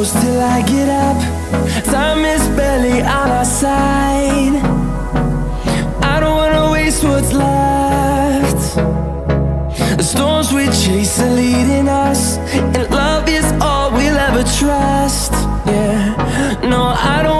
close till I get up. Time is barely on our side. I don't wanna waste what's left. The storms we chase are leading us, and love is all we'll ever trust. Yeah, no, I don't